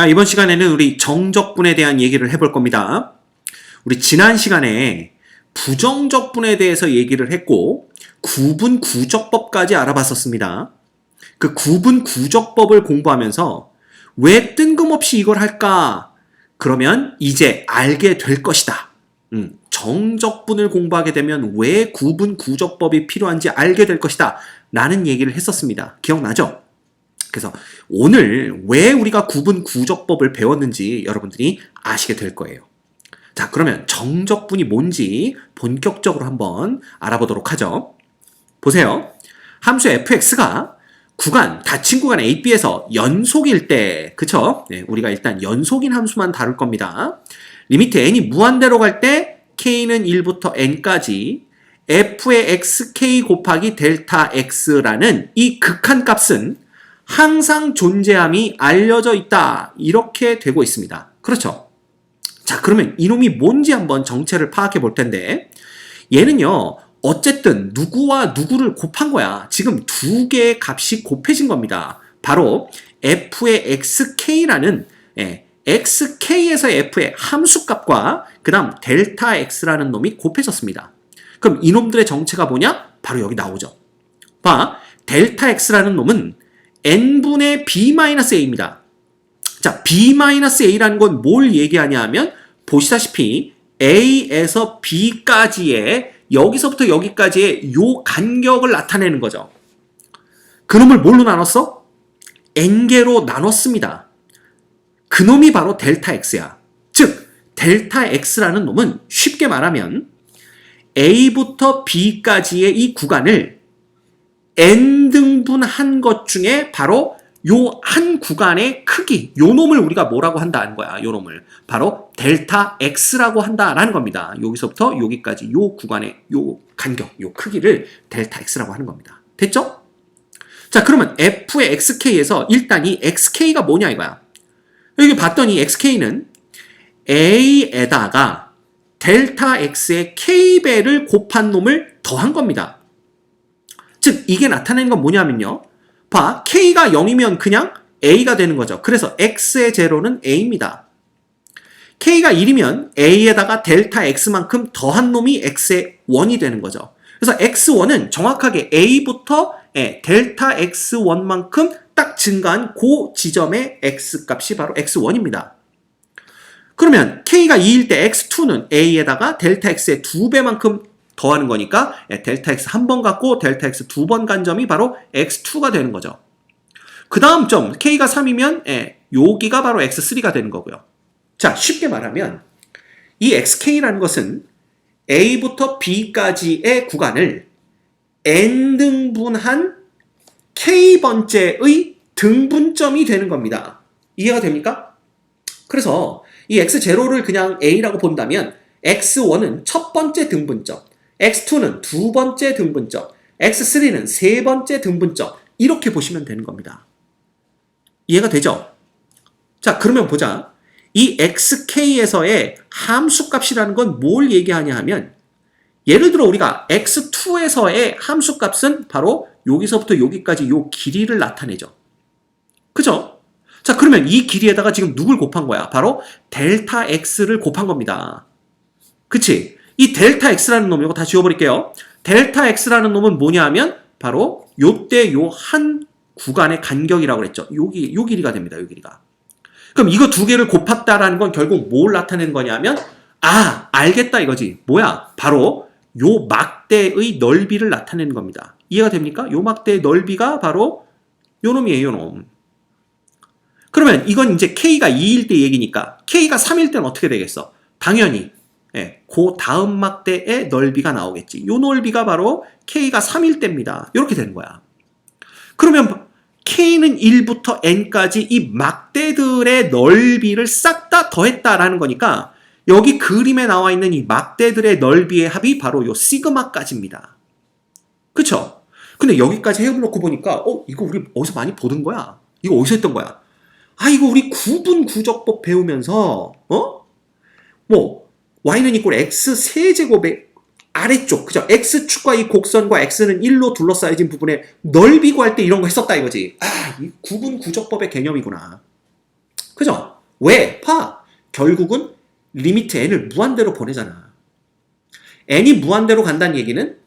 이번 시간에는 우리 정적분에 대한 얘기를 해볼 겁니다. 우리 지난 시간에 부정적분에 대해서 얘기를 했고 구분구적법까지 알아봤었습니다. 그 구분구적법을 공부하면서 왜 뜬금없이 이걸 할까? 그러면 이제 알게 될 것이다. 정적분을 공부하게 되면 왜 구분구적법이 필요한지 알게 될 것이다. 라는 얘기를 했었습니다. 기억나죠? 그래서 오늘 왜 우리가 구분구적법을 배웠는지 여러분들이 아시게 될 거예요. 자, 그러면 정적분이 뭔지 본격적으로 한번 알아보도록 하죠. 보세요. 함수 fx가 구간, 닫힌 구간 a, b에서 연속일 때, 그쵸? 네, 우리가 일단 연속인 함수만 다룰 겁니다. 리미트 n이 무한대로 갈 때 k는 1부터 n까지 f의 xk 곱하기 델타 x라는 이 극한값은 항상 존재함이 알려져 있다. 이렇게 되고 있습니다. 그렇죠? 자, 그러면 이놈이 뭔지 한번 정체를 파악해 볼 텐데 얘는요. 어쨌든 누구와 누구를 곱한 거야. 지금 두 개의 값이 곱해진 겁니다. 바로 f의 xk라는 xk에서 f의 함수값과 그 다음 델타 x라는 놈이 곱해졌습니다. 그럼 이놈들의 정체가 뭐냐? 바로 여기 나오죠. 봐, 델타 x라는 놈은 n분의 b-a입니다. 자, b-a라는 건 뭘 얘기하냐 하면 보시다시피 a에서 b까지의 여기서부터 여기까지의 요 간격을 나타내는 거죠. 그놈을 뭘로 나눴어? n개로 나눴습니다. 그놈이 바로 델타 x야. 즉 델타 x라는 놈은 쉽게 말하면 a부터 b까지의 이 구간을 n등분한 것 중에 바로 요 한 구간의 크기, 요 놈을 우리가 뭐라고 한다는 거야. 요 놈을 바로 델타 x라고 한다라는 겁니다. 여기서부터 여기까지 요 구간의 요 간격, 요 크기를 델타 x라고 하는 겁니다. 됐죠? 자, 그러면 f의 xk에서 일단 이 xk가 뭐냐 이거야. 여기 봤더니 xk는 a에다가 델타 x의 k배를 곱한 놈을 더한 겁니다. 즉 이게 나타내는 건 뭐냐면요. 봐, k가 0이면 그냥 a가 되는 거죠. 그래서 x의 제로는 a입니다. k가 1이면 a에다가 델타 x만큼 더한 놈이 x의 1이 되는 거죠. 그래서 x1은 정확하게 a부터 델타 x1만큼 딱 증가한 그 지점의 x값이 바로 x1입니다. 그러면 k가 2일 때 x2는 a에다가 델타 x의 2배만큼 더하는 거니까 델타 x 한 번 갖고 델타 x 두 번 간 점이 바로 x2가 되는 거죠. 그 다음 점 k가 3이면 여기가 바로 x3가 되는 거고요. 자, 쉽게 말하면 이 xk라는 것은 a부터 b까지의 구간을 n등분한 k번째의 등분점이 되는 겁니다. 이해가 됩니까? 그래서 이 x0를 그냥 a라고 본다면 x1은 첫 번째 등분점, x2는 두 번째 등분점, x3는 세 번째 등분점, 이렇게 보시면 되는 겁니다. 이해가 되죠? 자, 그러면 보자. 이 xk에서의 함수값이라는 건 뭘 얘기하냐 하면 예를 들어 우리가 x2에서의 함수값은 바로 여기서부터 여기까지 요 길이를 나타내죠. 그죠? 자, 그러면 이 길이에다가 지금 누굴 곱한 거야? 바로 델타 x를 곱한 겁니다. 그치? 이 델타 x라는 놈, 이거 다 지워버릴게요. 델타 x라는 놈은 뭐냐 하면 바로 요때 요 한 구간의 간격이라고 그랬죠. 요 길이가 됩니다. 요 길이가. 그럼 이거 두 개를 곱했다라는 건 결국 뭘 나타내는 거냐면 알겠다 이거지. 뭐야? 바로 요 막대의 넓이를 나타내는 겁니다. 이해가 됩니까? 요 막대의 넓이가 바로 요 놈이에요. 요 놈. 그러면 이건 이제 k가 2일 때 얘기니까 k가 3일 때는 어떻게 되겠어? 당연히 그 다음 막대의 넓이가 나오겠지. 요 넓이가 바로 k가 3일 때입니다. 이렇게 되는 거야. 그러면 k는 1부터 n까지 이 막대들의 넓이를 싹 다 더했다라는 거니까 여기 그림에 나와 있는 이 막대들의 넓이의 합이 바로 요 시그마까지입니다. 그쵸? 근데 여기까지 해놓고 보니까 이거 우리 어디서 많이 보던 거야. 이거 어디서 했던 거야? 이거 우리 구분구적법 배우면서 y는 이꼴 x 세제곱의 아래쪽, 그죠? x축과 이 곡선과 x는 1로 둘러싸여진 부분에 넓이 구할 때 이런 거 했었다 이거지. 이 구분구적법의 개념이구나. 그죠? 왜? 봐. 결국은 리미트 n을 무한대로 보내잖아. n이 무한대로 간다는 얘기는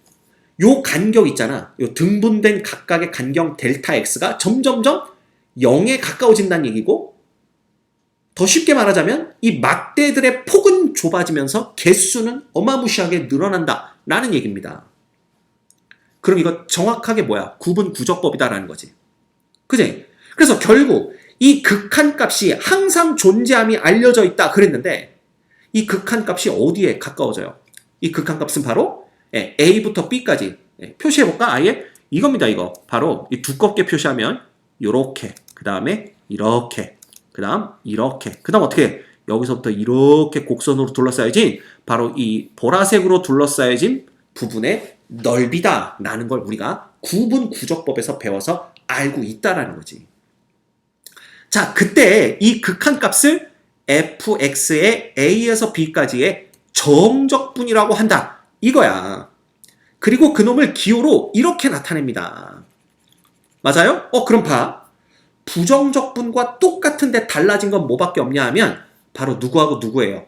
요 간격 있잖아. 요 등분된 각각의 간격 델타 x가 점점점 0에 가까워진다는 얘기고, 더 쉽게 말하자면 이 막대들의 폭은 좁아지면서 개수는 어마무시하게 늘어난다 라는 얘기입니다. 그럼 이거 정확하게 뭐야? 구분구적법이다라는 거지. 그지? 그래서 결국 이 극한값이 항상 존재함이 알려져 있다 그랬는데, 이 극한값이 어디에 가까워져요? 이 극한값은 바로 A부터 B까지 표시해볼까? 아예 이겁니다. 이거 바로 이 두껍게 표시하면 요렇게, 그 다음에 이렇게, 그 다음 이렇게, 그 다음 어떻게 여기서부터 이렇게 곡선으로 둘러싸여진 바로 이 보라색으로 둘러싸여진 부분의 넓이다 라는 걸 우리가 구분구적법에서 배워서 알고 있다라는 거지. 자, 그때 이 극한값을 fx의 a에서 b까지의 정적분이라고 한다 이거야. 그리고 그놈을 기호로 이렇게 나타냅니다. 맞아요? 그럼 봐. 부정적분과 똑같은데 달라진 건 뭐밖에 없냐 하면 바로 누구하고 누구예요?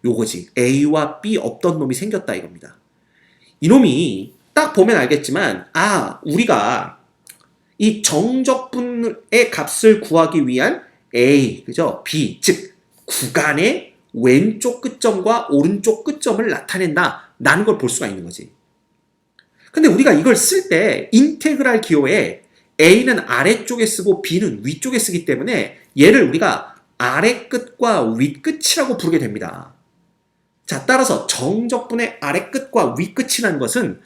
요거지. A와 B 없던 놈이 생겼다 이겁니다. 이놈이 딱 보면 알겠지만, 우리가 이 정적분의 값을 구하기 위한 A, 그죠? B, 즉 구간의 왼쪽 끝점과 오른쪽 끝점을 나타낸다 라는 걸 볼 수가 있는 거지. 근데 우리가 이걸 쓸 때 인테그랄 기호에 A는 아래쪽에 쓰고 B는 위쪽에 쓰기 때문에 얘를 우리가 아래 끝과 윗 끝이라고 부르게 됩니다. 자, 따라서 정적분의 아래 끝과 윗 끝이라는 것은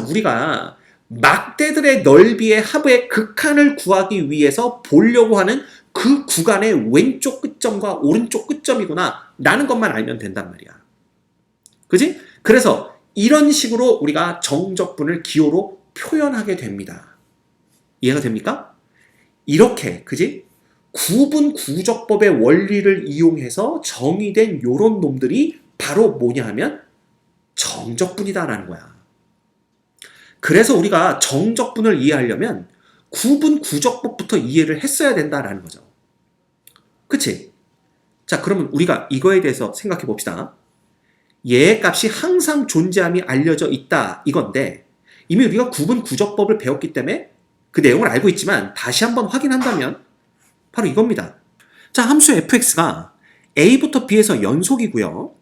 우리가 막대들의 넓이의 합의 극한을 구하기 위해서 보려고 하는 그 구간의 왼쪽 끝점과 오른쪽 끝점이구나 라는 것만 알면 된단 말이야. 그지? 그래서 이런 식으로 우리가 정적분을 기호로 표현하게 됩니다. 이해가 됩니까? 이렇게, 그지? 구분구적법의 원리를 이용해서 정의된 요런 놈들이 바로 뭐냐 하면 정적분이다라는 거야. 그래서 우리가 정적분을 이해하려면 구분구적법부터 이해를 했어야 된다라는 거죠. 그치? 자, 그러면 우리가 이거에 대해서 생각해 봅시다. 얘의 값이 항상 존재함이 알려져 있다 이건데, 이미 우리가 구분구적법을 배웠기 때문에 그 내용을 알고 있지만 다시 한번 확인한다면 바로 이겁니다. 자, 함수 fx가 a부터 b에서 연속이고요.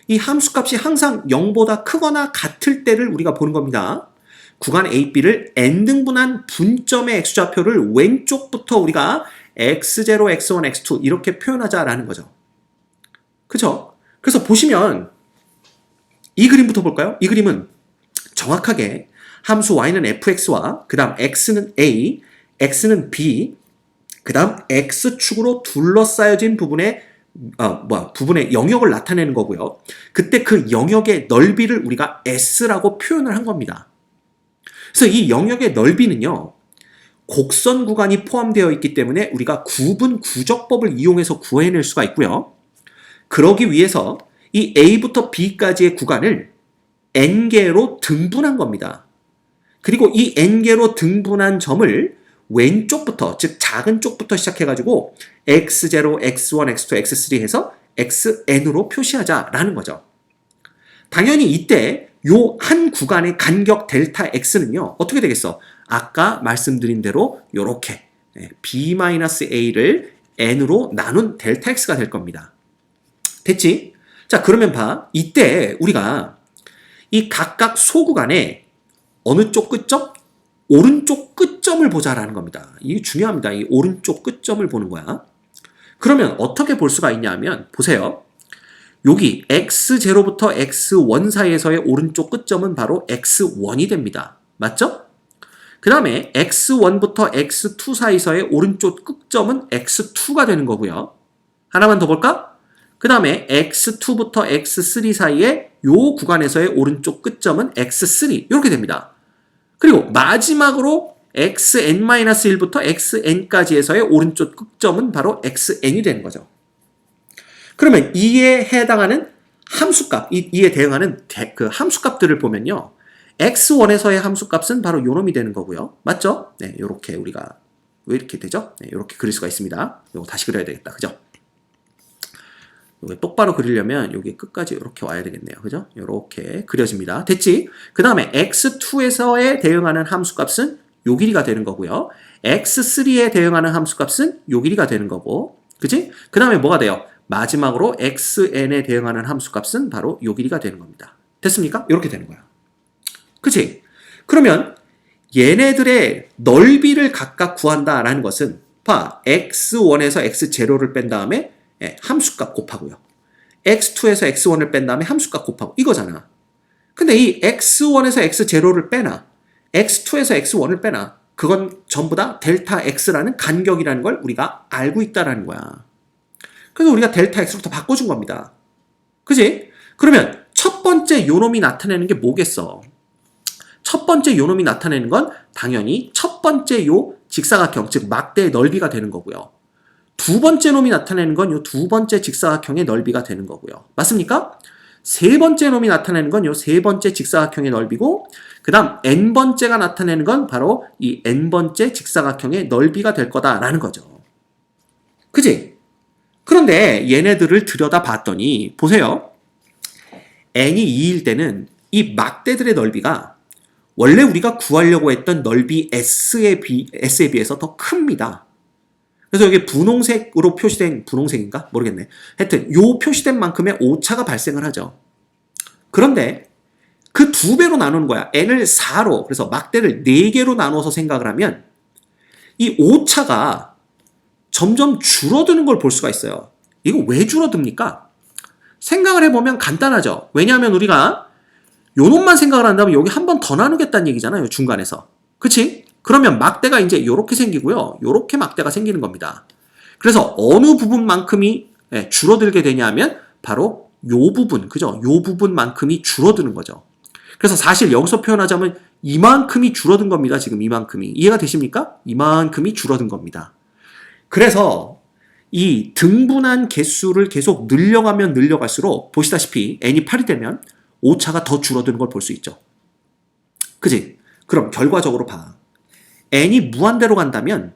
이 함수값이 항상 0보다 크거나 같을 때를 우리가 보는 겁니다. 구간 a, b를 n등분한 분점의 x좌표를 왼쪽부터 우리가 x0, x1, x2 이렇게 표현하자라는 거죠. 그죠? 그래서 보시면 이 그림부터 볼까요? 이 그림은 정확하게 함수 y는 fx와 그 다음 x는 a, x는 b, 그 다음 x축으로 둘러싸여진 부분의 부분의 영역을 나타내는 거고요. 그때 그 영역의 넓이를 우리가 s라고 표현을 한 겁니다. 그래서 이 영역의 넓이는요, 곡선 구간이 포함되어 있기 때문에 우리가 구분구적법을 이용해서 구해낼 수가 있고요. 그러기 위해서 이 A부터 B까지의 구간을 n개로 등분한 겁니다. 그리고 이 n개로 등분한 점을 왼쪽부터, 즉 작은 쪽부터 시작해가지고 x0, x1, x2, x3 해서 xn으로 표시하자라는 거죠. 당연히 이때 요 한 구간의 간격 델타 x는요, 어떻게 되겠어? 아까 말씀드린 대로 요렇게 b-a를 n으로 나눈 델타 x가 될 겁니다. 됐지? 자, 그러면 봐. 이때 우리가 이 각각 소구간에 어느 쪽 끝점? 오른쪽 끝점을 보자라는 겁니다. 이게 중요합니다. 이 오른쪽 끝점을 보는 거야. 그러면 어떻게 볼 수가 있냐 하면, 보세요. 여기 x0부터 x1 사이에서의 오른쪽 끝점은 바로 x1이 됩니다. 맞죠? 그 다음에 x1부터 x2 사이에서의 오른쪽 끝점은 x2가 되는 거고요. 하나만 더 볼까? 그 다음에 x2부터 x3 사이에 요 구간에서의 오른쪽 끝점은 x3 이렇게 됩니다. 그리고 마지막으로 xn-1부터 xn까지에서의 오른쪽 끝점은 바로 xn이 되는 거죠. 그러면 이에 해당하는 함수값, 이에 대응하는 그 함수값들을 보면요, x1에서의 함수값은 바로 요 놈이 되는 거고요. 맞죠? 네, 요렇게 우리가 왜 이렇게 되죠? 네, 이렇게 그릴 수가 있습니다. 이거 다시 그려야 되겠다. 그죠? 이거 똑바로 그리려면 여기 끝까지 이렇게 와야 되겠네요. 그죠? 이렇게 그려집니다. 됐지? 그 다음에 x2에서에 대응하는 함수값은 요 길이가 되는 거고요. x3에 대응하는 함수값은 요 길이가 되는 거고, 그치? 그 다음에 뭐가 돼요? 마지막으로 xn에 대응하는 함수값은 바로 요 길이가 되는 겁니다. 됐습니까? 이렇게 되는 거야. 그치? 그러면 얘네들의 넓이를 각각 구한다라는 것은 봐, x1에서 x0를 뺀 다음에 함수값 곱하고요. x2에서 x1을 뺀 다음에 함수값 곱하고 이거잖아. 근데 이 x1에서 x0를 빼나 x2에서 x1을 빼나 그건 전부 다 델타 x라는 간격이라는 걸 우리가 알고 있다라는 거야. 그래서 우리가 델타 x부터 바꿔준 겁니다. 그지? 그러면 첫 번째 요놈이 나타내는 게 뭐겠어? 첫 번째 요놈이 나타내는 건 당연히 첫 번째 요 직사각형, 즉 막대의 넓이가 되는 거고요. 두 번째 놈이 나타내는 건 요 두 번째 직사각형의 넓이가 되는 거고요. 맞습니까? 세 번째 놈이 나타내는 건 요 세 번째 직사각형의 넓이고, 그 다음 n번째가 나타내는 건 바로 이 n번째 직사각형의 넓이가 될 거다라는 거죠. 그지? 그런데 얘네들을 들여다봤더니 보세요. n이 2일 때는 이 막대들의 넓이가 원래 우리가 구하려고 했던 넓이 S에 비해서 더 큽니다. 그래서 여기 분홍색으로 표시된, 분홍색인가? 모르겠네. 하여튼 요 표시된 만큼의 오차가 발생을 하죠. 그런데 그 2배로 나누는 거야. n을 4로, 그래서 막대를 4개로 나눠서 생각을 하면 이 오차가 점점 줄어드는 걸 볼 수가 있어요. 이거 왜 줄어듭니까? 생각을 해보면 간단하죠. 왜냐하면 우리가 요 놈만 생각을 한다면 여기 한 번 더 나누겠다는 얘기잖아요. 중간에서. 그치? 그러면 막대가 이제 요렇게 생기고요. 요렇게 막대가 생기는 겁니다. 그래서 어느 부분만큼이 줄어들게 되냐면 바로 요 부분, 그죠? 요 부분만큼이 줄어드는 거죠. 그래서 사실 여기서 표현하자면 이만큼이 줄어든 겁니다. 지금 이만큼이. 이해가 되십니까? 이만큼이 줄어든 겁니다. 그래서 이 등분한 개수를 계속 늘려가면 늘려갈수록 보시다시피 n이 8이 되면 오차가 더 줄어드는 걸 볼 수 있죠. 그지? 그럼 결과적으로 봐. n이 무한대로 간다면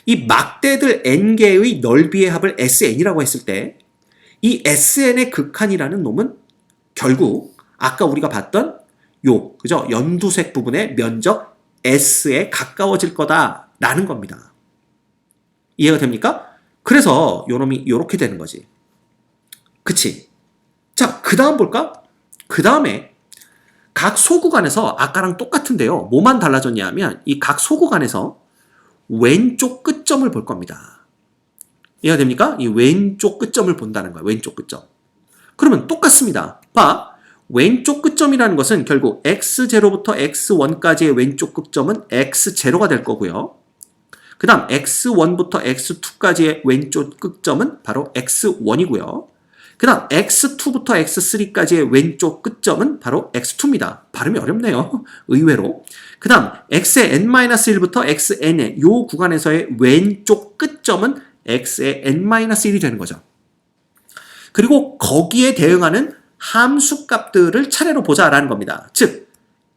이 막대들 n개의 넓이의 합을 sn이라고 했을 때 이 sn의 극한이라는 놈은 결국 아까 우리가 봤던 요, 그죠? 연두색 부분의 면적 s에 가까워질 거다라는 겁니다. 이해가 됩니까? 그래서 요 놈이 요렇게 되는 거지. 그치? 자, 그 다음 볼까? 그 다음에 각 소구간에서 아까랑 똑같은데요. 뭐만 달라졌냐 하면 이 각 소구간에서 왼쪽 끝점을 볼 겁니다. 이해가 됩니까? 이 왼쪽 끝점을 본다는 거야. 왼쪽 끝점. 그러면 똑같습니다. 봐. 왼쪽 끝점이라는 것은 결국 x0부터 x1까지의 왼쪽 끝점은 x0가 될 거고요. 그 다음 x1부터 x2까지의 왼쪽 끝점은 바로 x1이고요. 그 다음 x2부터 x3까지의 왼쪽 끝점은 바로 x2입니다. 발음이 어렵네요. 의외로. 그 다음 x의 n-1부터 xn의 요 구간에서의 왼쪽 끝점은 x의 n-1이 되는 거죠. 그리고 거기에 대응하는 함수값들을 차례로 보자라는 겁니다. 즉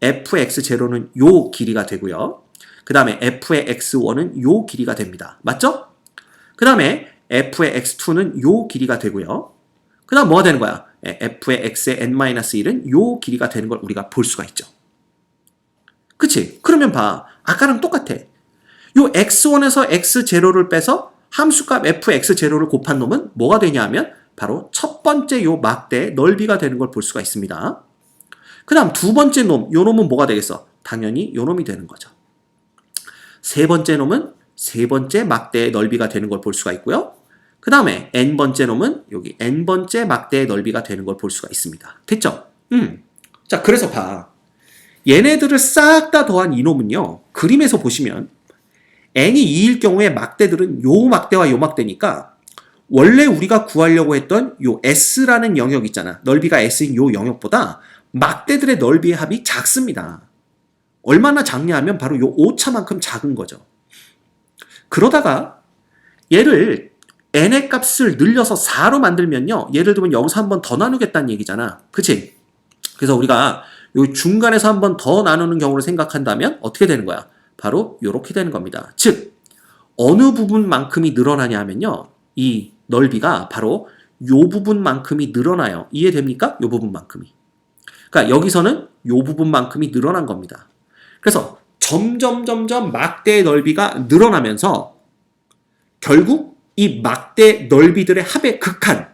fx0는 요 길이가 되고요. 그 다음에 f의 x1은 요 길이가 됩니다. 맞죠? 그 다음에 f의 x2는 요 길이가 되고요. 그 다음 뭐가 되는 거야? f의 x의 n-1은 요 길이가 되는 걸 우리가 볼 수가 있죠. 그치? 그러면 봐. 아까랑 똑같아. 요 x1에서 x0를 빼서 함수값 fx0를 곱한 놈은 뭐가 되냐 하면 바로 첫 번째 요 막대의 넓이가 되는 걸 볼 수가 있습니다. 그 다음 두 번째 놈, 요 놈은 뭐가 되겠어? 당연히 요 놈이 되는 거죠. 세 번째 놈은 세 번째 막대의 넓이가 되는 걸 볼 수가 있고요. 그 다음에 n번째 놈은 여기 n번째 막대의 넓이가 되는 걸 볼 수가 있습니다. 됐죠? 자, 그래서 봐. 얘네들을 싹 다 더한 이 놈은요. 그림에서 보시면 n이 2일 경우에 막대들은 요 막대와 요 막대니까 원래 우리가 구하려고 했던 요 s라는 영역 있잖아. 넓이가 s인 요 영역보다 막대들의 넓이의 합이 작습니다. 얼마나 작냐 하면 바로 요 오차만큼 작은 거죠. 그러다가 얘를 n의 값을 늘려서 4로 만들면요. 예를 들면 여기서 한 번 더 나누겠다는 얘기잖아. 그치? 그래서 우리가 요 중간에서 한 번 더 나누는 경우를 생각한다면 어떻게 되는 거야? 바로 요렇게 되는 겁니다. 즉 어느 부분만큼이 늘어나냐 하면요. 이 넓이가 바로 요 부분만큼이 늘어나요. 이해됩니까? 요 부분만큼이. 그러니까 여기서는 요 부분만큼이 늘어난 겁니다. 그래서 점점 막대의 넓이가 늘어나면서 결국 이 막대 넓이들의 합의 극한,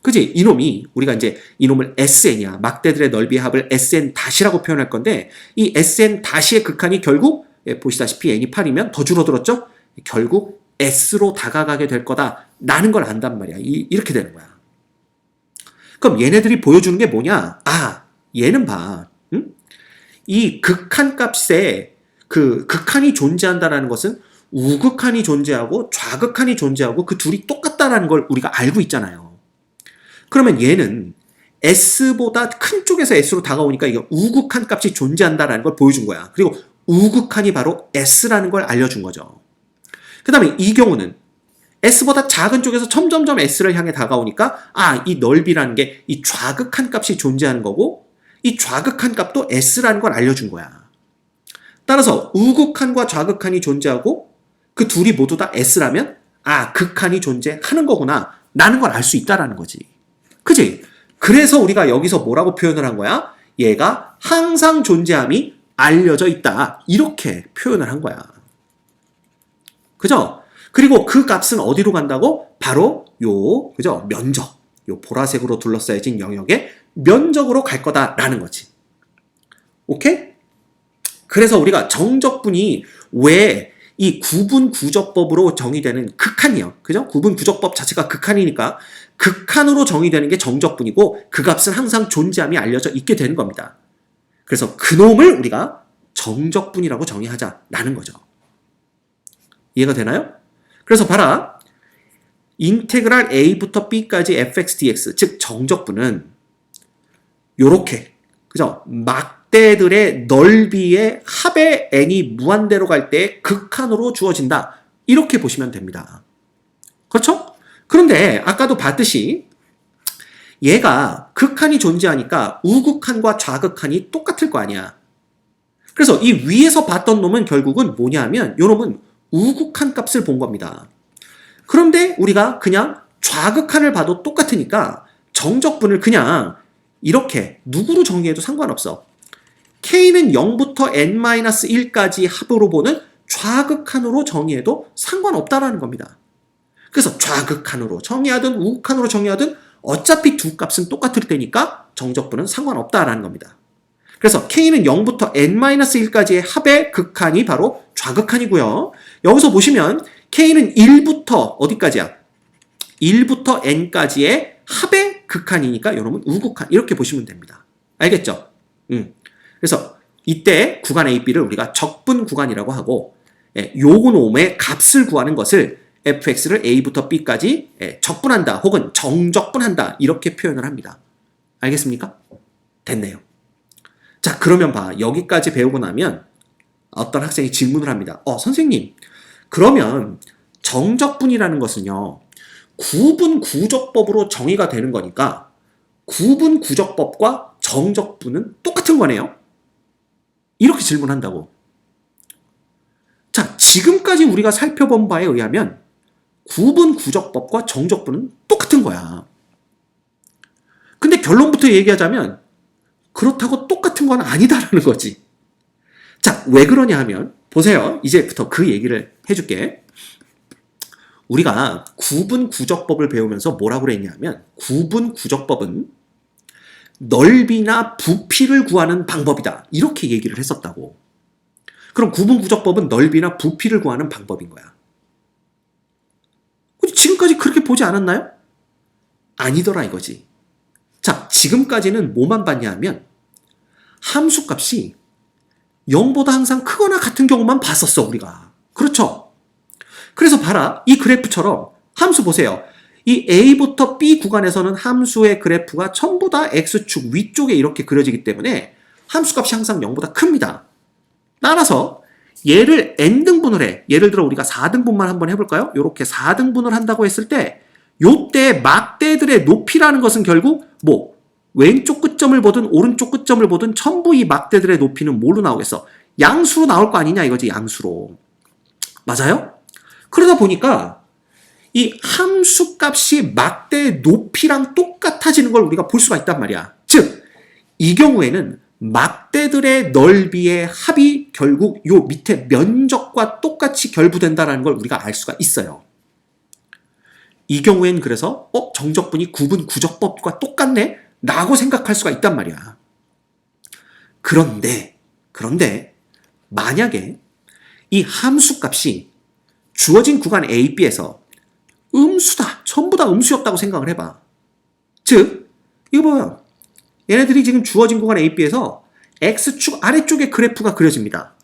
그지? 이놈이 우리가 이제 이놈을 SN이야. 막대들의 넓이의 합을 SN-라고 표현할 건데 이 SN-의 극한이 결국 보시다시피 n이 8이면 더 줄어들었죠? 결국 S로 다가가게 될 거다라는 걸 안단 말이야. 이렇게 되는 거야. 그럼 얘네들이 보여주는 게 뭐냐? 아, 얘는 봐. 응? 이 극한 값에 그 극한이 존재한다는 것은 우극한이 존재하고 좌극한이 존재하고 그 둘이 똑같다라는 걸 우리가 알고 있잖아요. 그러면 얘는 S보다 큰 쪽에서 S로 다가오니까 이게 우극한 값이 존재한다는 걸 보여준 거야. 그리고 우극한이 바로 S라는 걸 알려준 거죠. 그 다음에 이 경우는 S보다 작은 쪽에서 점점점 S를 향해 다가오니까 이 넓이라는 게 이 좌극한 값이 존재하는 거고 이 좌극한 값도 S라는 걸 알려준 거야. 따라서 우극한과 좌극한이 존재하고 그 둘이 모두 다 S라면 극한이 존재하는 거구나 라는 걸 알 수 있다라는 거지. 그치? 그래서 우리가 여기서 뭐라고 표현을 한 거야? 얘가 항상 존재함이 알려져 있다. 이렇게 표현을 한 거야. 그죠? 그리고 그 값은 어디로 간다고? 바로 그죠? 면적. 요 보라색으로 둘러싸여진 영역의 면적으로 갈 거다라는 거지. 오케이? 그래서 우리가 정적분이 왜 이 구분구적법으로 정의되는 극한이요. 그죠? 구분구적법 자체가 극한이니까 극한으로 정의되는 게 정적분이고 그 값은 항상 존재함이 알려져 있게 되는 겁니다. 그래서 그놈을 우리가 정적분이라고 정의하자라는 거죠. 이해가 되나요? 그래서 봐라. 인테그랄 a부터 b까지 fx dx 즉 정적분은 요렇게 그죠? 막대들의 넓이의 합의 n이 무한대로 갈 때 극한으로 주어진다. 이렇게 보시면 됩니다. 그렇죠? 그런데 아까도 봤듯이 얘가 극한이 존재하니까 우극한과 좌극한이 똑같을 거 아니야. 그래서 이 위에서 봤던 놈은 결국은 뭐냐 하면 요 놈은 우극한 값을 본 겁니다. 그런데 우리가 그냥 좌극한을 봐도 똑같으니까 정적분을 그냥 이렇게 누구로 정의해도 상관없어. K는 0부터 n-1까지 합으로 보는 좌극한으로 정의해도 상관없다라는 겁니다. 그래서 좌극한으로 정의하든 우극한으로 정의하든 어차피 두 값은 똑같을 테니까 정적분은 상관없다라는 겁니다. 그래서 K는 0부터 n-1까지의 합의 극한이 바로 좌극한이고요. 여기서 보시면 K는 1부터 어디까지야? 1부터 n까지의 합의 극한이니까 이놈은 우극한 이렇게 보시면 됩니다. 알겠죠? 그래서 이때 구간 A, B를 우리가 적분 구간이라고 하고 요 놈의 값을 구하는 것을 fx를 a부터 b까지 적분한다 혹은 정적분한다 이렇게 표현을 합니다. 알겠습니까? 됐네요. 자, 그러면 봐. 여기까지 배우고 나면 어떤 학생이 질문을 합니다. 선생님, 그러면 정적분이라는 것은요, 구분구적법으로 정의가 되는 거니까 구분구적법과 정적분은 똑같은 거네요? 이렇게 질문한다고. 자, 지금까지 우리가 살펴본 바에 의하면 구분구적법과 정적분은 똑같은 거야. 근데 결론부터 얘기하자면 그렇다고 똑같은 건 아니다라는 거지. 자, 왜 그러냐 하면 보세요. 이제부터 그 얘기를 해줄게. 우리가 구분구적법을 배우면서 뭐라고 그랬냐면 구분구적법은 넓이나 부피를 구하는 방법이다. 이렇게 얘기를 했었다고. 그럼 구분구적법은 넓이나 부피를 구하는 방법인 거야. 지금까지 그렇게 보지 않았나요? 아니더라 이거지. 자, 지금까지는 뭐만 봤냐 하면 함수값이 0보다 항상 크거나 같은 경우만 봤었어 우리가. 그렇죠? 그래서 봐라. 이 그래프처럼 함수 보세요. 이 A부터 B 구간에서는 함수의 그래프가 전부 다 X축 위쪽에 이렇게 그려지기 때문에 함수값이 항상 0보다 큽니다. 따라서 얘를 n등분을 해. 예를 들어 우리가 4등분만 한번 해볼까요? 이렇게 4등분을 한다고 했을 때 요때 막대들의 높이라는 것은 결국 뭐 왼쪽 끝점을 보든 오른쪽 끝점을 보든 전부 이 막대들의 높이는 뭘로 나오겠어? 양수로 나올 거 아니냐 이거지. 양수로. 맞아요? 그러다 보니까 이 함수값이 막대의 높이랑 똑같아지는 걸 우리가 볼 수가 있단 말이야. 즉, 이 경우에는 막대들의 넓이의 합이 결국 요 밑에 면적과 똑같이 결부된다는 걸 우리가 알 수가 있어요. 이 경우엔 그래서 정적분이 구분 구적법과 똑같네? 라고 생각할 수가 있단 말이야. 그런데 만약에 이 함수값이 주어진 구간 A, B에서 음수다. 전부 다 음수였다고 생각을 해봐. 즉, 이거 봐요. 얘네들이 지금 주어진 구간 A, B에서 X축 아래쪽에 그래프가 그려집니다.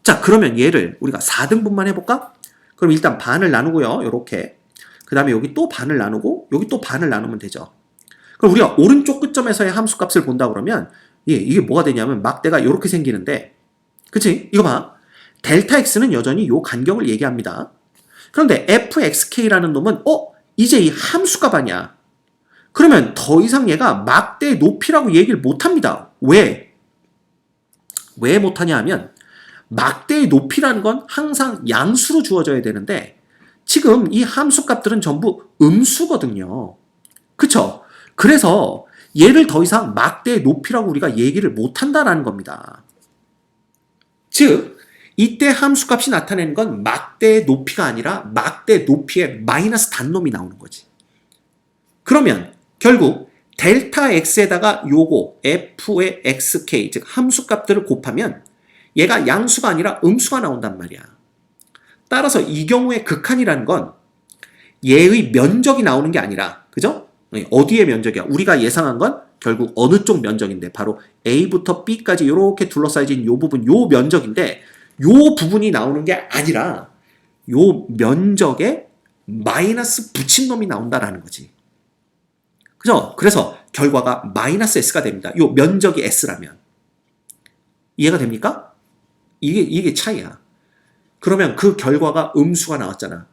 자, 그러면 얘를 우리가 4등분만 해볼까? 그럼 일단 반을 나누고요. 요렇게. 그 다음에 여기 또 반을 나누고 여기 또 반을 나누면 되죠. 그럼 우리가 오른쪽 끝점에서의 함수값을 본다 그러면 이게 뭐가 되냐면 막대가 이렇게 생기는데, 그치? 이거 봐. 델타 X는 여전히 요 간격을 얘기합니다. 그런데 fxk라는 놈은 이제 이 함수값 아니야. 그러면 더 이상 얘가 막대의 높이라고 얘기를 못합니다. 왜 못하냐 하면 막대의 높이라는 건 항상 양수로 주어져야 되는데 지금 이 함수값들은 전부 음수거든요. 그쵸? 그래서 얘를 더 이상 막대의 높이라고 우리가 얘기를 못한다라는 겁니다. 즉, 이때 함수값이 나타내는 건 막대의 높이가 아니라 막대 높이의 마이너스 단놈이 나오는 거지. 그러면 결국 델타 x에다가 요거 f의 xk, 즉 함수값들을 곱하면 얘가 양수가 아니라 음수가 나온단 말이야. 따라서 이 경우의 극한이라는 건 얘의 면적이 나오는 게 아니라, 그죠? 어디의 면적이야? 우리가 예상한 건 결국 어느 쪽 면적인데 바로 A부터 B까지 이렇게 둘러싸여진 요 부분, 요 면적인데 요 부분이 나오는 게 아니라 요 면적에 마이너스 붙인 놈이 나온다라는 거지. 그죠? 그래서 결과가 마이너스 S가 됩니다. 요 면적이 S라면. 이해가 됩니까? 이게 차이야. 그러면 그 결과가 음수가 나왔잖아.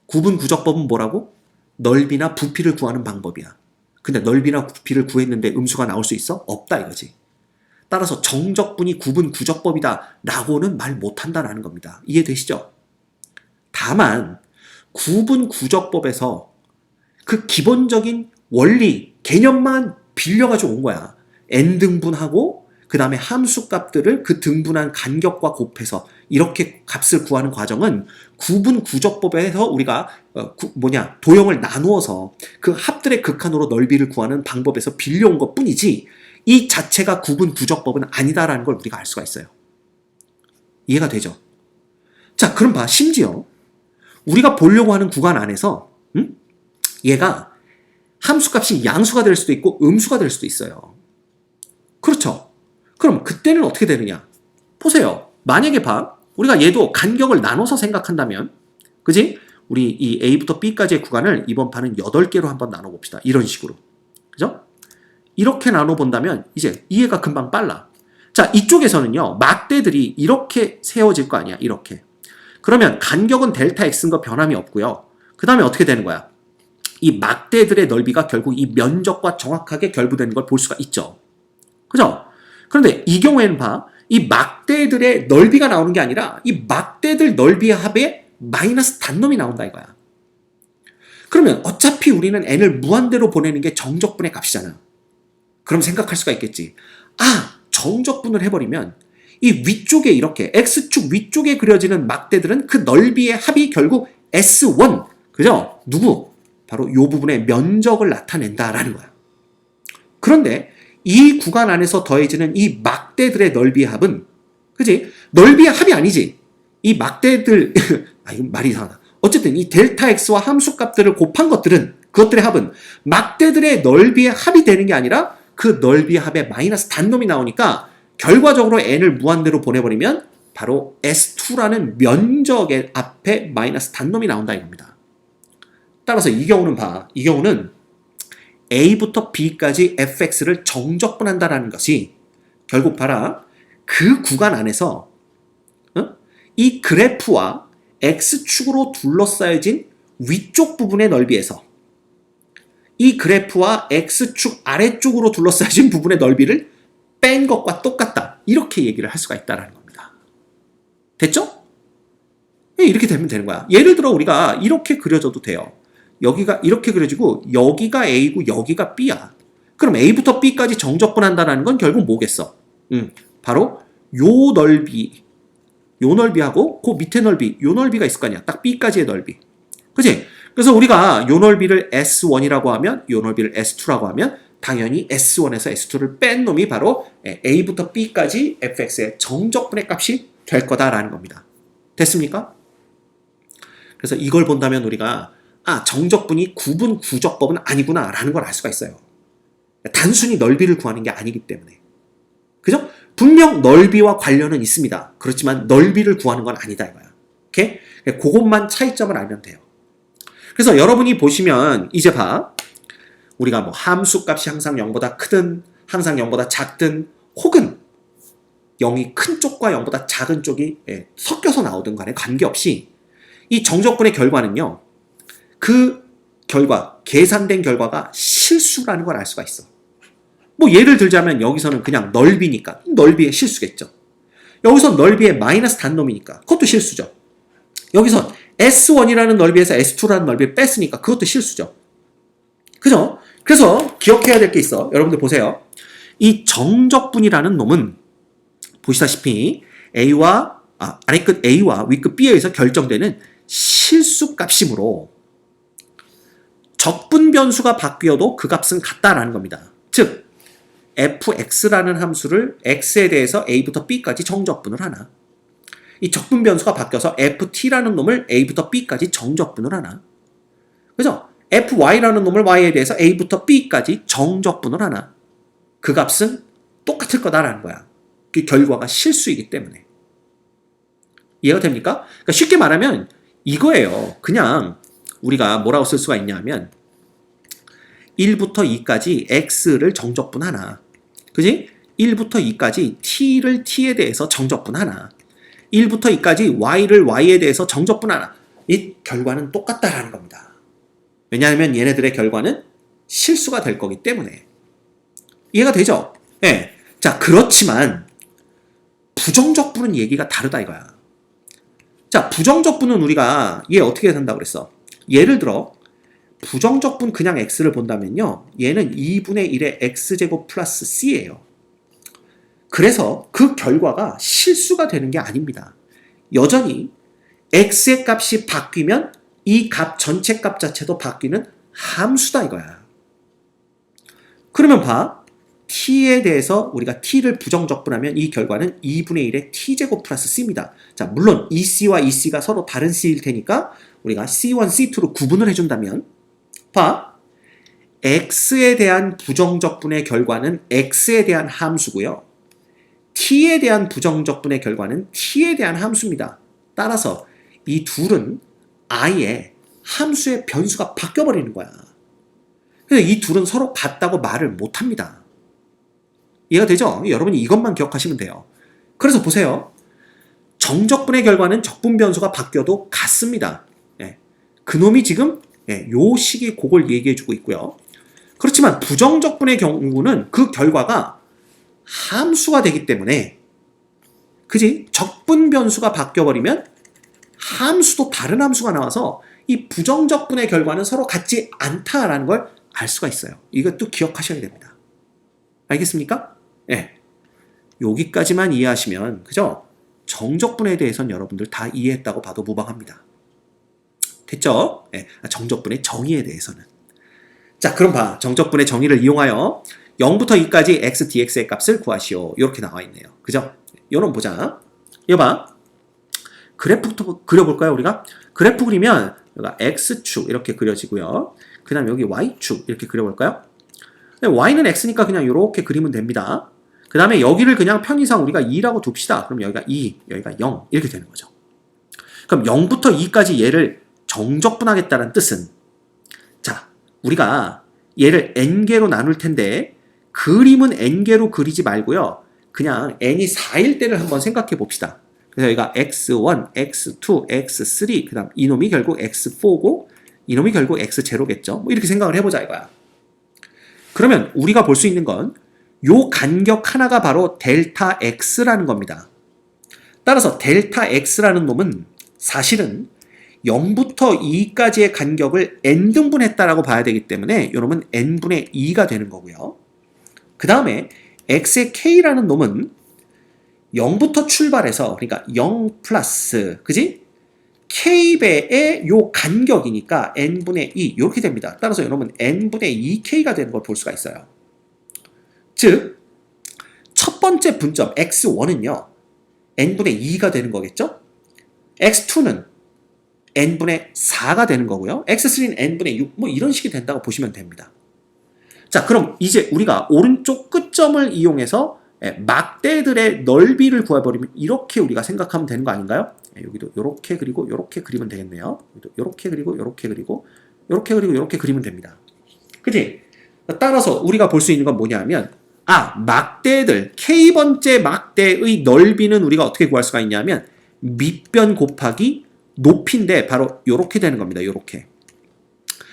구분 구적법은 뭐라고? 넓이나 부피를 구하는 방법이야. 근데 넓이나 부피를 구했는데 음수가 나올 수 있어? 없다 이거지. 따라서 정적분이 구분 구적법이다 라고는 말 못한다라는 겁니다. 이해되시죠? 다만 구분 구적법에서 그 기본적인 원리, 개념만 빌려가지고 온 거야. n등분하고 그 다음에 함수값들을 그 등분한 간격과 곱해서 이렇게 값을 구하는 과정은 구분 구적법에서 우리가 도형을 나누어서 그 합들의 극한으로 넓이를 구하는 방법에서 빌려온 것 뿐이지 이 자체가 구분 구적법은 아니다라는 걸 우리가 알 수가 있어요. 이해가 되죠? 자, 그럼 봐. 심지어 우리가 보려고 하는 구간 안에서 얘가 함수값이 양수가 될 수도 있고 음수가 될 수도 있어요. 그렇죠? 그럼 그때는 어떻게 되느냐? 보세요. 만약에 봐. 우리가 얘도 간격을 나눠서 생각한다면, 그지? 우리 이 A부터 B까지의 구간을 이번 판은 8개로 한번 나눠봅시다. 이런 식으로. 그죠? 이렇게 나눠본다면 이제 이해가 금방 빨라. 자, 이쪽에서는요. 막대들이 이렇게 세워질 거 아니야. 이렇게. 그러면 간격은 델타 X인 거 변함이 없고요. 그 다음에 어떻게 되는 거야? 이 막대들의 넓이가 결국 이 면적과 정확하게 결부되는 걸 볼 수가 있죠. 그죠? 그런데 이 경우에는 봐. 이 막대들의 넓이가 나오는 게 아니라 이 막대들 넓이의 합에 마이너스 단놈이 나온다 이거야. 그러면 어차피 우리는 n을 무한대로 보내는 게 정적분의 값이잖아. 그럼 생각할 수가 있겠지. 정적분을 해버리면 이 위쪽에 이렇게 x축 위쪽에 그려지는 막대들은 그 넓이의 합이 결국 S1. 그죠? 누구? 바로 이 부분의 면적을 나타낸다라는 거야. 그런데 이 구간 안에서 더해지는 이 막대들의 넓이의 합은, 그지? 넓이의 합이 아니지. 이 막대들, 이건 말이 이상하다. 어쨌든 이 델타 X와 함수값들을 곱한 것들은, 그것들의 합은 막대들의 넓이의 합이 되는 게 아니라 그 넓이의 합에 마이너스 단놈이 나오니까 결과적으로 n을 무한대로 보내버리면 바로 S2라는 면적의 앞에 마이너스 단놈이 나온다 이겁니다. 따라서 이 경우는 봐. 이 경우는 A부터 B까지 fx를 정적분한다라는 것이 결국 봐라. 그 구간 안에서 이 그래프와 x축으로 둘러싸여진 위쪽 부분의 넓이에서 이 그래프와 x축 아래쪽으로 둘러싸여진 부분의 넓이를 뺀 것과 똑같다. 이렇게 얘기를 할 수가 있다는 겁니다. 됐죠? 이렇게 되면 되는 거야. 예를 들어 우리가 이렇게 그려줘도 돼요. 여기가 이렇게 그려지고 여기가 A고 여기가 B야. 그럼 A부터 B까지 정적분한다는 건 결국 뭐겠어? 바로 요 넓이하고 그 밑에 넓이, 요 넓이가 있을 거 아니야. 딱 B까지의 넓이. 그치? 그래서 우리가 요 넓이를 S1이라고 하면 요 넓이를 S2라고 하면 당연히 S1에서 S2를 뺀 놈이 바로 A부터 B까지 fx의 정적분의 값이 될 거다라는 겁니다. 됐습니까? 그래서 이걸 본다면 우리가 정적분이 구분 구적법은 아니구나 라는 걸 알 수가 있어요. 단순히 넓이를 구하는 게 아니기 때문에. 그죠? 분명 넓이와 관련은 있습니다. 그렇지만 넓이를 구하는 건 아니다 이거야. 오케이? 그것만 차이점을 알면 돼요. 그래서 여러분이 보시면 이제 봐. 우리가 뭐 함수 값이 항상 0보다 크든 항상 0보다 작든 혹은 0이 큰 쪽과 0보다 작은 쪽이 섞여서 나오든 간에 관계없이 이 정적분의 결과는요. 그 결과, 계산된 결과가 실수라는 걸 알 수가 있어. 뭐 예를 들자면 여기서는 그냥 넓이니까 넓이의 실수겠죠. 여기서 넓이의 마이너스 단놈이니까 그것도 실수죠. 여기서 S1이라는 넓이에서 S2라는 넓이를 뺐으니까 그것도 실수죠. 그죠? 그래서 기억해야 될 게 있어. 여러분들 보세요. 이 정적분이라는 놈은 보시다시피 A와 아래끝 A와 윗끝 B에 의해서 결정되는 실수값이므로 적분 변수가 바뀌어도 그 값은 같다라는 겁니다. 즉 fx라는 함수를 x에 대해서 a부터 b까지 정적분을 하나, 이 적분 변수가 바뀌어서 ft라는 놈을 a부터 b까지 정적분을 하나, 그죠? fy라는 놈을 y에 대해서 a부터 b까지 정적분을 하나, 그 값은 똑같을 거다라는 거야. 그 결과가 실수이기 때문에. 이해가 됩니까? 그러니까 쉽게 말하면 이거예요. 그냥 우리가 뭐라고 쓸 수가 있냐면 1부터 2까지 x를 정적분하나, 그지? 1부터 2까지 t를 t에 대해서 정적분하나, 1부터 2까지 y를 y에 대해서 정적분하나, 이 결과는 똑같다라는 겁니다. 왜냐하면 얘네들의 결과는 실수가 될 거기 때문에. 이해가 되죠? 네. 자, 그렇지만 부정적분은 얘기가 다르다 이거야. 자, 부정적분은 우리가 얘 어떻게 된다고 그랬어? 예를 들어 부정적분 그냥 x를 본다면요. 얘는 2분의 1의 x제곱 플러스 c예요. 그래서 그 결과가 실수가 되는 게 아닙니다. 여전히 x의 값이 바뀌면 이 값 전체 값 자체도 바뀌는 함수다 이거야. 그러면 봐. t에 대해서 우리가 t를 부정적분하면 이 결과는 2분의 1의 t제곱 플러스 c입니다. 자, 물론 이 c와 이 c가 서로 다른 c일 테니까 우리가 c1, c2로 구분을 해준다면 봐. x에 대한 부정적분의 결과는 x에 대한 함수고요. t에 대한 부정적분의 결과는 t에 대한 함수입니다. 따라서 이 둘은 아예 함수의 변수가 바뀌어버리는 거야. 그래서 이 둘은 서로 같다고 말을 못합니다. 이해가 되죠? 여러분이 이것만 기억하시면 돼요. 그래서 보세요. 정적분의 결과는 적분 변수가 바뀌어도 같습니다. 그놈이 지금 요 식이 그걸 얘기해주고 있고요. 그렇지만 부정적분의 경우는 그 결과가 함수가 되기 때문에, 그지? 적분 변수가 바뀌어버리면 함수도 다른 함수가 나와서 이 부정적분의 결과는 서로 같지 않다라는 걸 알 수가 있어요. 이것도 기억하셔야 됩니다. 알겠습니까? 네. 여기까지만 이해하시면, 그죠? 정적분에 대해서는 여러분들 다 이해했다고 봐도 무방합니다. 됐죠? 네. 정적분의 정의에 대해서는. 자, 그럼 봐. 정적분의 정의를 이용하여 0부터 2까지 x dx의 값을 구하시오. 이렇게 나와 있네요. 그죠? 요놈 보자. 이거 봐. 그래프부터 그려볼까요, 우리가? 그래프 그리면 여기가 x축 이렇게 그려지고요. 그 다음에 여기 y축 이렇게 그려볼까요? y는 x니까 그냥 이렇게 그리면 됩니다. 그 다음에 여기를 그냥 편의상 우리가 2라고 둡시다. 그럼 여기가 2, 여기가 0 이렇게 되는 거죠. 그럼 0부터 2까지 얘를 정적분하겠다는 뜻은, 자, 우리가 얘를 n개로 나눌 텐데 그림은 n개로 그리지 말고요. 그냥 n이 4일 때를 한번 생각해 봅시다. 그래서 여기가 x1, x2, x3, 그 다음 이놈이 결국 x4고 이놈이 결국 x0겠죠. 뭐 이렇게 생각을 해보자 이거야. 그러면 우리가 볼 수 있는 건 요 간격 하나가 바로 델타 x라는 겁니다. 따라서 델타 x라는 놈은 사실은 0부터 2까지의 간격을 n등분했다라고 봐야 되기 때문에 이놈은 n분의 2가 되는 거고요. 그 다음에 x의 k라는 놈은 0부터 출발해서 그러니까 0 플러스 그지? k배의 요 간격이니까 n분의 2 이렇게 됩니다. 따라서 이놈은 n분의 2k가 되는 걸 볼 수가 있어요. 즉 첫 번째 분점 x1은요 n분의 2가 되는 거겠죠? x2는 n분의 4가 되는 거고요. x3는 n분의 6 뭐 이런 식이 된다고 보시면 됩니다. 자, 그럼 이제 우리가 오른쪽 끝점을 이용해서 막대들의 넓이를 구해버리면 이렇게 우리가 생각하면 되는 거 아닌가요? 여기도 이렇게 그리고 이렇게 그리면 되겠네요. 여기도 이렇게 그리고 이렇게 그리고 이렇게 그리고 이렇게 그리면 됩니다. 그치? 따라서 우리가 볼 수 있는 건 뭐냐면 막대들 k번째 막대의 넓이는 우리가 어떻게 구할 수가 있냐면 밑변 곱하기 높이인데 바로 이렇게 되는 겁니다. 이렇게.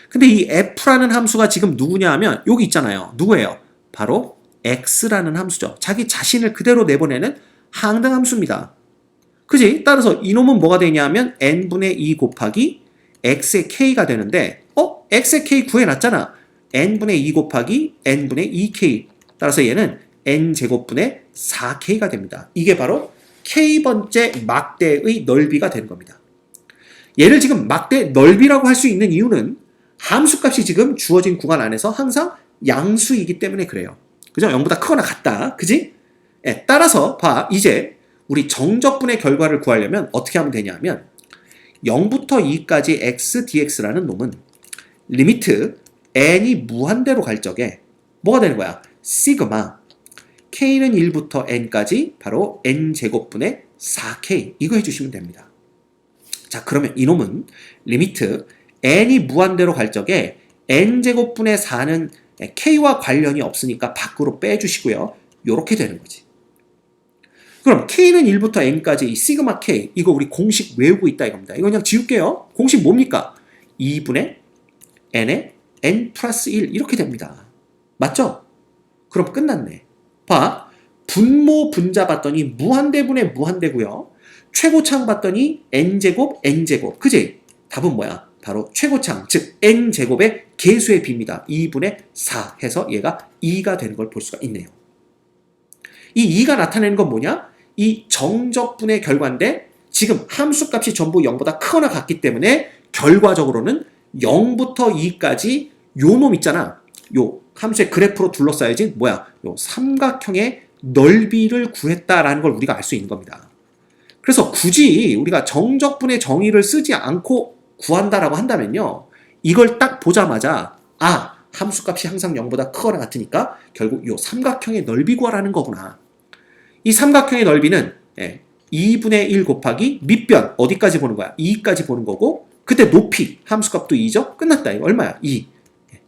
근데 이 f라는 함수가 지금 누구냐 하면 여기 있잖아요. 누구예요? 바로 x라는 함수죠. 자기 자신을 그대로 내보내는 항등함수입니다. 그지? 따라서 이놈은 뭐가 되냐면 n분의 2 곱하기 x의 k가 되는데 x의 k 구해놨잖아. n분의 2 곱하기 n분의 2k. 따라서 얘는 n제곱분의 4k가 됩니다. 이게 바로 k번째 막대의 넓이가 되는 겁니다. 얘를 지금 막대 넓이라고 할 수 있는 이유는 함수값이 지금 주어진 구간 안에서 항상 양수이기 때문에 그래요. 그죠? 0보다 크거나 같다. 그지? 따라서 봐. 이제 우리 정적분의 결과를 구하려면 어떻게 하면 되냐면 0부터 2까지 x dx라는 놈은 리미트 n이 무한대로 갈 적에 뭐가 되는 거야? 시그마 k는 1부터 n까지 바로 n제곱분의 4k 이거 해주시면 됩니다. 자, 그러면 이놈은 리미트 n이 무한대로 갈 적에 n제곱분의 4는 k와 관련이 없으니까 밖으로 빼주시고요. 이렇게 되는 거지. 그럼 k는 1부터 n까지 이 시그마 k 이거 우리 공식 외우고 있다 이겁니다. 이거 그냥 지울게요. 공식 뭡니까? 2분의 n의 n 플러스 1 이렇게 됩니다. 맞죠? 그럼 끝났네. 봐. 분모 분자 봤더니 무한대분의 무한대고요. 최고창 봤더니 n제곱 n제곱. 그지? 답은 뭐야? 바로 최고창 즉 n제곱의 개수의 비입니다. 2분의 4 해서 얘가 2가 되는 걸 볼 수가 있네요. 이 2가 나타내는 건 뭐냐? 이 정적분의 결과인데 지금 함수값이 전부 0보다 크거나 같기 때문에 결과적으로는 0부터 2까지 요 놈 있잖아. 요 함수의 그래프로 둘러싸여진 뭐야? 요 삼각형의 넓이를 구했다라는 걸 우리가 알 수 있는 겁니다. 그래서 굳이 우리가 정적분의 정의를 쓰지 않고 구한다라고 한다면요. 이걸 딱 보자마자 함수값이 항상 0보다 크거나 같으니까 결국 요 삼각형의 넓이 구하라는 거구나. 이 삼각형의 넓이는 2분의 1 곱하기 밑변 어디까지 보는 거야? 2까지 보는 거고 그때 높이 함수값도 2죠? 끝났다. 이거 얼마야? 2.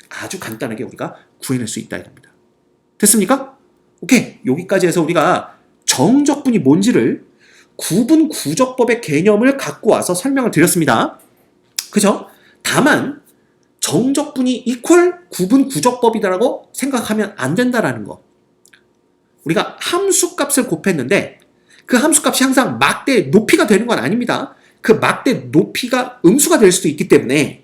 아주 간단하게 우리가 구해낼 수 있다 이겁니다. 됐습니까? 오케이. 여기까지 해서 우리가 정적분이 뭔지를 구분 구적법의 개념을 갖고 와서 설명을 드렸습니다. 그죠? 다만 정적분이 이퀄 구분 구적법이다라고 생각하면 안 된다라는 거. 우리가 함수값을 곱했는데 그 함수값이 항상 막대 높이가 되는 건 아닙니다. 그 막대 높이가 음수가 될 수도 있기 때문에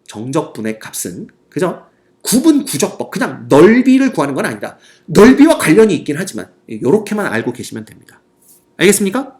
정적분의 값은 그죠? 구분 구적법 그냥 넓이를 구하는 건 아니다. 넓이와 관련이 있긴 하지만 이렇게만 알고 계시면 됩니다. 알겠습니까?